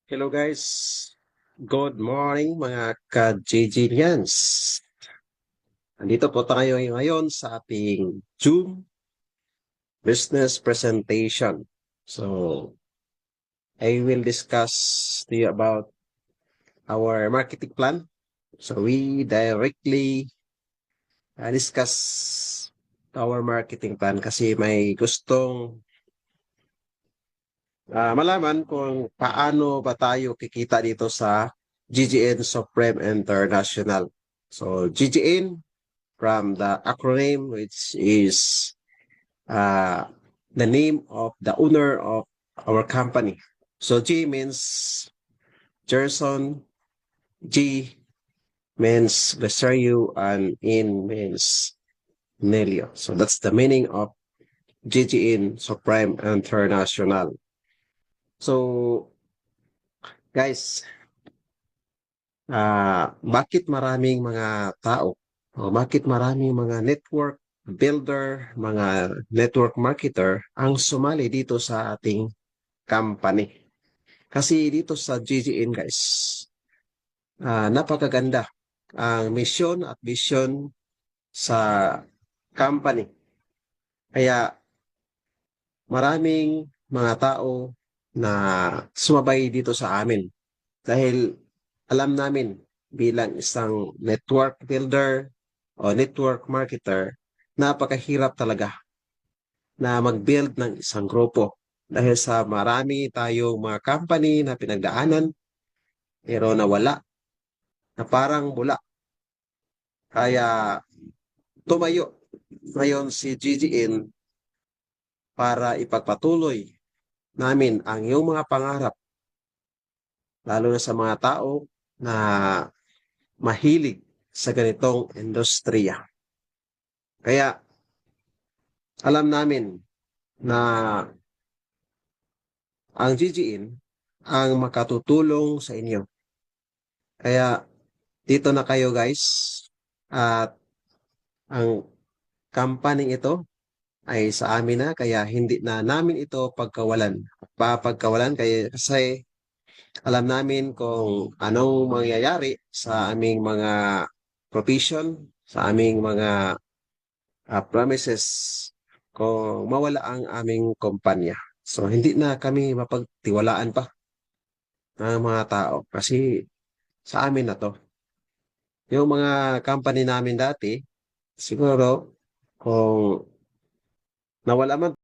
Hello guys, good morning mga ka-JJians. Nandito po tayo ngayon sa ating Zoom business presentation. So, I will discuss to you about our marketing plan. So, we directly discuss our marketing plan kasi may gustong malaman kung paano ba tayo kikita dito sa GGN Supreme International. So, GGN from the acronym which is the name of the owner of our company. So, G means Gerson, G means Vesario, and N means Nelio. So, that's the meaning of GGN Supreme International. So, guys, bakit maraming mga tao o bakit maraming mga network builder, mga network marketer ang sumali dito sa ating company? Kasi dito sa GGN guys, napakaganda ang mission at vision sa company. Kaya maraming mga tao na sumabay dito sa amin dahil alam namin bilang isang network builder o network marketer, napakahirap talaga na mag-build ng isang grupo. Dahil sa marami tayong mga company na pinagdaanan, pero nawala, na parang bula. Kaya tumayo ngayon si GGN para ipagpatuloy namin ang iyong mga pangarap, lalo na sa mga tao na mahilig sa ganitong industriya. Kaya alam namin na ang GGN ang makatutulong sa inyo. Kaya dito na kayo guys, at ang company ito ay sa amin na, kaya hindi na namin ito pagkawalan. Papagkawalan kasi alam namin kung anong mangyayari sa aming mga provision, sa aming mga promises kung mawala ang aming kumpanya. So, hindi na kami mapagtiwalaan pa ng mga tao kasi sa amin na to. Yung mga company namin dati, siguro kung nawala man